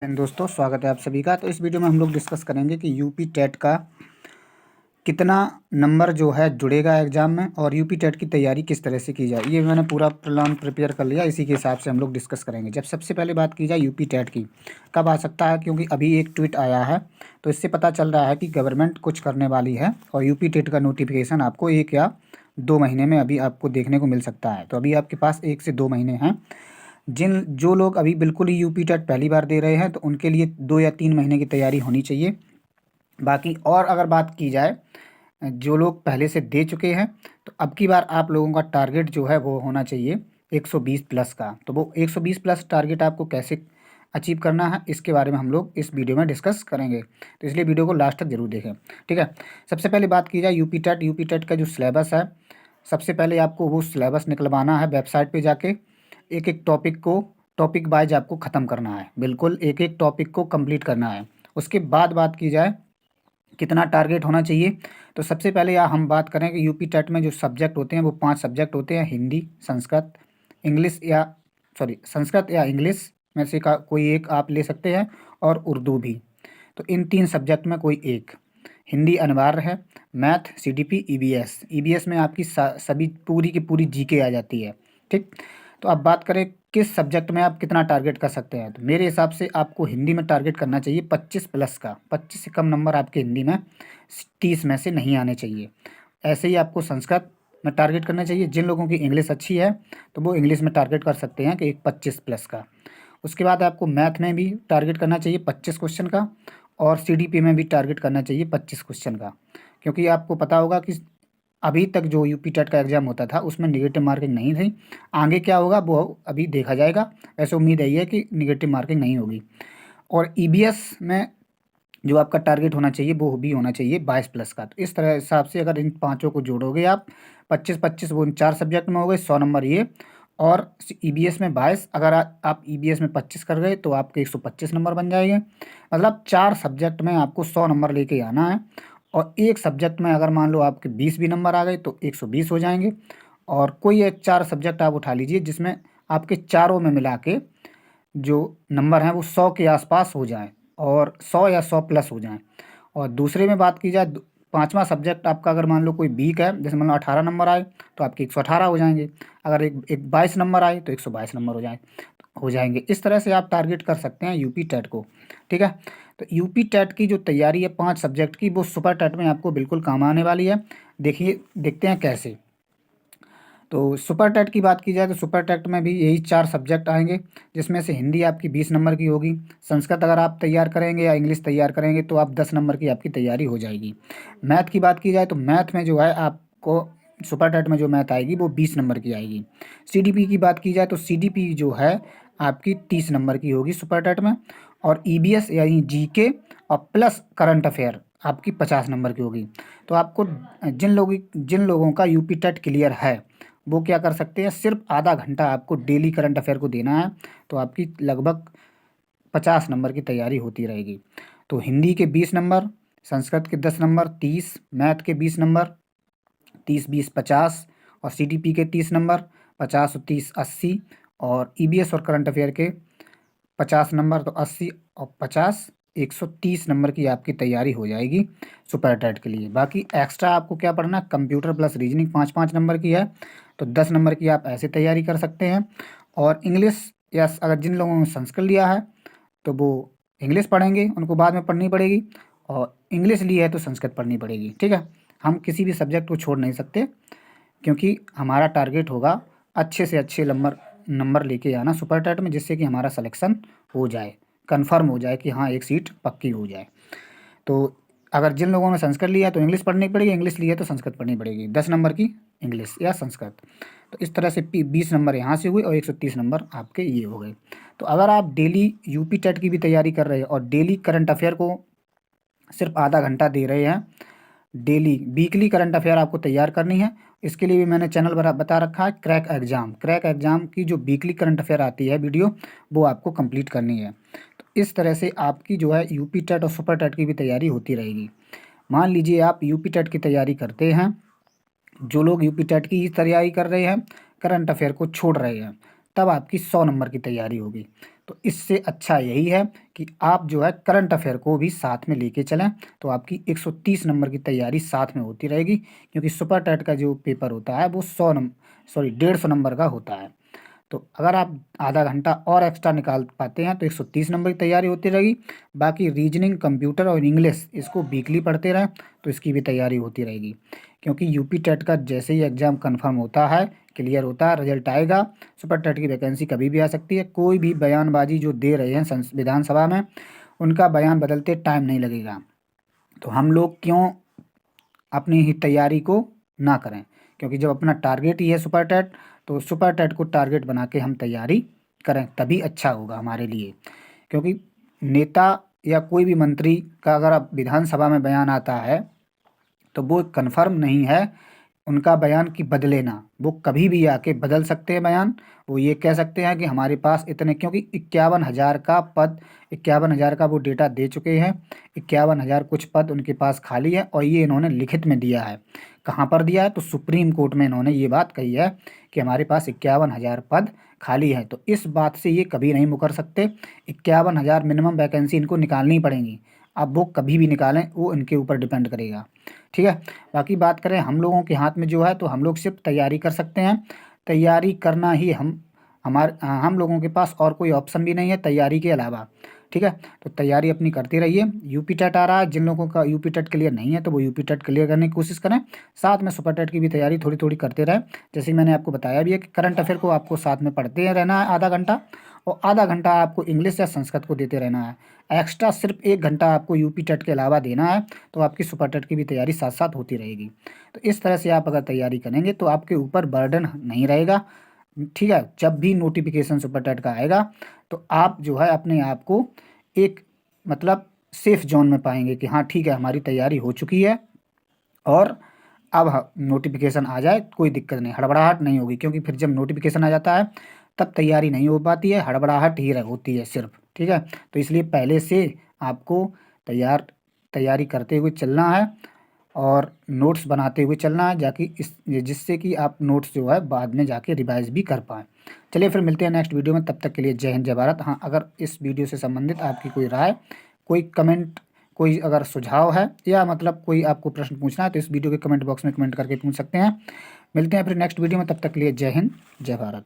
दोस्तों स्वागत है आप सभी का। तो इस वीडियो में हम लोग डिस्कस करेंगे कि यूपी टेट का कितना नंबर जो है जुड़ेगा एग्जाम में और यूपी टेट की तैयारी किस तरह से की जाए। ये मैंने पूरा प्लान प्रिपेयर कर लिया, इसी के हिसाब से हम लोग डिस्कस करेंगे। जब सबसे पहले बात की जाए यूपी टेट की कब आ सकता है, क्योंकि अभी एक ट्वीट आया है तो इससे पता चल रहा है कि गवर्नमेंट कुछ करने वाली है और यूपी टेट का नोटिफिकेशन आपको 1 या 2 महीने में अभी आपको देखने को मिल सकता है। तो अभी आपके पास 1 से 2 महीने हैं। जो लोग अभी बिल्कुल ही यूपी टेट पहली बार दे रहे हैं तो उनके लिए 2 या 3 महीने की तैयारी होनी चाहिए। बाकी और अगर बात की जाए जो लोग पहले से दे चुके हैं तो अब की बार आप लोगों का टारगेट जो है वो होना चाहिए 120 प्लस का। तो वो 120 प्लस टारगेट आपको कैसे अचीव करना है इसके बारे में हम लोग इस वीडियो में डिस्कस करेंगे, तो इसलिए वीडियो को लास्ट तक जरूर देखें। ठीक है, सबसे पहले बात की जाए यूपी टेट का जो सिलेबस है। सबसे पहले आपको वो सिलेबस निकलवाना है वेबसाइट पे जाके। एक एक टॉपिक वाइज आपको ख़त्म करना है, बिल्कुल एक एक टॉपिक को कंप्लीट करना है। उसके बाद बात की जाए कितना टारगेट होना चाहिए, तो सबसे पहले हम बात करें कि यूपी टेट में जो सब्जेक्ट होते हैं वो 5 सब्जेक्ट होते हैं। हिंदी, संस्कृत, इंग्लिश या संस्कृत या इंग्लिश में से का कोई एक आप ले सकते हैं और उर्दू भी। तो इन 3 सब्जेक्ट में कोई एक। हिंदी अनिवार्य है। Math, CDP, EVS. ईवीएस में आपकी सभी पूरी की पूरी जीके आ जाती है। ठीक, तो अब बात करें किस सब्जेक्ट में आप कितना टारगेट कर सकते हैं। तो मेरे हिसाब से आपको हिंदी में टारगेट करना चाहिए 25 प्लस का। 25 से कम नंबर आपके हिंदी में 30 में से नहीं आने चाहिए। ऐसे ही आपको संस्कृत में टारगेट करना चाहिए। जिन लोगों की इंग्लिश अच्छी है तो वो इंग्लिश में टारगेट कर सकते हैं कि एक 25 प्लस का। उसके बाद आपको मैथ में भी टारगेट करना चाहिए 25 क्वेश्चन का और सीडीपी में भी टारगेट करना चाहिए 25 क्वेश्चन का। क्योंकि आपको पता होगा कि अभी तक जो यूपी टेट का एग्ज़ाम होता था उसमें निगेटिव मार्किंग नहीं थी। आगे क्या होगा वो अभी देखा जाएगा। वैसे उम्मीद यही है कि निगेटिव मार्किंग नहीं होगी। और ईबीएस में जो आपका टारगेट होना चाहिए वो भी होना चाहिए 22 प्लस का। तो इस तरह हिसाब से अगर इन पाँचों को जोड़ोगे आप 25-25 वो इन 4 सब्जेक्ट में हो गए 100 नंबर ये। और ईबीएस में 22, अगर आप ईबीएस में 25 कर गए तो आपके 125 नंबर बन जाएंगे। मतलब 4 सब्जेक्ट में आपको 100 नंबर लेके आना है। और एक सब्जेक्ट में अगर मान लो आपके 20 भी नंबर आ गए तो 120 हो जाएंगे। और कोई एक 4 सब्जेक्ट आप उठा लीजिए जिसमें आपके चारों में मिला के जो नंबर हैं वो 100 के आसपास हो जाएं और 100 या 100 प्लस हो जाएं। और दूसरे में बात की जाए पांचवा सब्जेक्ट आपका अगर मान लो कोई वीक है, जैसे मान लो 18 नंबर आए तो आपके 118 हो जाएंगे। अगर एक 22 नंबर आए तो 122 नंबर हो जाएंगे। इस तरह से आप टारगेट कर सकते हैं यूपी टेट को। ठीक है, तो यूपी टेट की जो तैयारी है 5 सब्जेक्ट की वो सुपर टेट में आपको बिल्कुल काम आने वाली है। देखते हैं कैसे। तो सुपर टेट की बात की जाए तो सुपर टेट में भी यही 4 सब्जेक्ट आएंगे, जिसमें से हिंदी आपकी 20 नंबर की होगी। संस्कृत अगर आप तैयार करेंगे या इंग्लिश तैयार करेंगे तो आप 10 नंबर की आपकी तैयारी हो जाएगी। मैथ की बात की जाए तो मैथ में जो है आपको सुपर टेट में जो मैथ आएगी वो 20 नंबर की आएगी। सीडीपी की बात की जाए तो सीडीपी जो है आपकी 30 नंबर की होगी सुपर टेट में। और ईबीएस यानी जीके और प्लस करंट अफेयर आपकी 50 नंबर की होगी। तो आपको जिन लोगों का यूपी टेट क्लियर है वो क्या कर सकते हैं, सिर्फ आधा घंटा आपको डेली करंट अफेयर को देना है तो आपकी लगभग 50 नंबर की तैयारी होती रहेगी। तो हिंदी के 20 नंबर, संस्कृत के 10 नंबर 30, मैथ के 20 नंबर 30-20-50 और सीडीपी के 30 नंबर 50 और 30 80 और ईबीएस और करंट अफेयर के 50 नंबर तो 80 और 50 130 नंबर की आपकी तैयारी हो जाएगी सुपर टेट के लिए। बाकी एक्स्ट्रा आपको क्या पढ़ना, कंप्यूटर प्लस रीजनिंग 5-5 नंबर की है तो 10 नंबर की आप ऐसे तैयारी कर सकते हैं। और इंग्लिश या अगर जिन लोगों ने संस्कृत लिया है तो वो इंग्लिश पढ़ेंगे, उनको बाद में पढ़नी पड़ेगी। और इंग्लिश ली है तो संस्कृत पढ़नी पड़ेगी। ठीक है, हम किसी भी सब्जेक्ट को छोड़ नहीं सकते क्योंकि हमारा टारगेट होगा अच्छे से अच्छे नंबर नंबर लेके आना सुपर टेट में, जिससे कि हमारा सिलेक्शन हो जाए, कंफर्म हो जाए कि हाँ एक सीट पक्की हो जाए। तो अगर जिन लोगों ने संस्कृत लिया तो इंग्लिश पढ़नी पड़ेगी, इंग्लिश लिया तो संस्कृत पढ़नी पड़ेगी, 10 नंबर की इंग्लिश या संस्कृत। तो इस तरह से 20 नंबर यहाँ से हुए और 130 नंबर आपके ये हो गए। तो अगर आप डेली यूपी टेट की भी तैयारी कर रहे हैं और डेली करंट अफेयर को सिर्फ आधा घंटा दे रहे हैं, डेली वीकली करंट अफेयर आपको तैयार करनी है। इसके लिए भी मैंने चैनल बता रखा है क्रैक एग्जाम की जो वीकली करंट अफेयर आती है वीडियो वो आपको कंप्लीट करनी है। तो इस तरह से आपकी जो है यूपी टेट और सुपर टेट की भी तैयारी होती रहेगी। मान लीजिए आप यूपी टेट की तैयारी करते हैं, जो लोग यूपी टेट की ही तैयारी कर रहे हैं करंट अफेयर को छोड़ रहे हैं, तब आपकी 100 नंबर की तैयारी होगी। तो इससे अच्छा यही है कि आप जो है करंट अफेयर को भी साथ में लेके चलें, तो आपकी 130 नंबर की तैयारी साथ में होती रहेगी, क्योंकि सुपर टेट का जो पेपर होता है वो 150 नंबर का होता है। तो अगर आप आधा घंटा और एक्स्ट्रा निकाल पाते हैं तो 130 नंबर की तैयारी होती रहेगी। बाकी रीजनिंग, कंप्यूटर और इंग्लिश इसको वीकली पढ़ते रहें तो इसकी भी तैयारी होती रहेगी, क्योंकि यूपी टेट का जैसे ही एग्ज़ाम कंफर्म होता है, क्लियर होता है, रिजल्ट आएगा, सुपर टेट की वैकेंसी कभी भी आ सकती है। कोई भी बयानबाजी जो दे रहे हैं विधानसभा में, उनका बयान बदलते टाइम नहीं लगेगा। तो हम लोग क्यों अपनी ही तैयारी को ना करें, क्योंकि जब अपना टारगेट ही है सुपर टेट, तो सुपर टेट को टारगेट बना के हम तैयारी करें, तभी अच्छा होगा हमारे लिए। क्योंकि नेता या कोई भी मंत्री का अगर अब विधानसभा में बयान आता है तो वो कन्फर्म नहीं है उनका बयान कि बदले ना, वो कभी भी आके बदल सकते हैं बयान। वो ये कह सकते हैं कि हमारे पास इतने, क्योंकि 51,000 का पद, 51,000 का वो डेटा दे चुके हैं, 51,000 कुछ पद उनके पास खाली है, और ये इन्होंने लिखित में दिया है। कहाँ पर दिया है? तो सुप्रीम कोर्ट में इन्होंने ये बात कही है कि हमारे पास 51,000 पद खाली है। तो इस बात से ये कभी नहीं मुकर सकते। 51,000 मिनिमम वैकेंसी इनको निकालनी पड़ेंगी। अब वो कभी भी निकालें, वो इनके ऊपर डिपेंड करेगा। ठीक है। बाकी बात करें हम लोगों के हाथ में जो है, तो हम लोग सिर्फ तैयारी कर सकते हैं। तैयारी करना ही हम लोगों के पास और कोई ऑप्शन भी नहीं है तैयारी के अलावा। ठीक है। तो तैयारी अपनी करते रहिए। यूपी टेट आ रहा है, जिन लोगों का यूपी टेट क्लियर नहीं है तो वो यूपी टेट क्लियर करने की कोशिश करें, साथ में सुपर टेट की भी तैयारी थोड़ी थोड़ी करते रहें। जैसे मैंने आपको बताया भी है कि करंट अफेयर को आपको साथ में पढ़ते रहना है आधा घंटा, और आधा घंटा आपको इंग्लिश या संस्कृत को देते रहना है। एक्स्ट्रा सिर्फ 1 घंटा आपको यूपी टेट के अलावा देना है, तो आपकी सुपर टेट की भी तैयारी साथ साथ होती रहेगी। तो इस तरह से आप अगर तैयारी करेंगे तो आपके ऊपर बर्डन नहीं रहेगा। ठीक है। जब भी नोटिफिकेशन सुपर टेट का आएगा तो आप जो है अपने आप को एक मतलब सेफ जोन में पाएंगे कि हाँ ठीक है, हमारी तैयारी हो चुकी है, और अब नोटिफिकेशन आ जाए कोई दिक्कत नहीं, हड़बड़ाहट नहीं होगी। क्योंकि फिर जब नोटिफिकेशन आ जाता है तब तैयारी नहीं हो पाती है, हड़बड़ाहट ही होती है सिर्फ। ठीक है। तो इसलिए पहले से आपको तैयारी करते हुए चलना है, और नोट्स बनाते हुए चलना है, जाकि जिससे कि आप नोट्स जो है बाद में जाके रिवाइज भी कर पाएँ। चलिए फिर मिलते हैं नेक्स्ट वीडियो में, तब तक के लिए जय हिंद जय भारत। हाँ, अगर इस वीडियो से संबंधित आपकी कोई राय, कोई कमेंट, कोई अगर सुझाव है, या मतलब कोई आपको प्रश्न पूछना है, तो इस वीडियो के कमेंट बॉक्स में कमेंट करके पूछ सकते हैं। मिलते हैं फिर नेक्स्ट वीडियो में, तब तक के लिए जय हिंद जय भारत।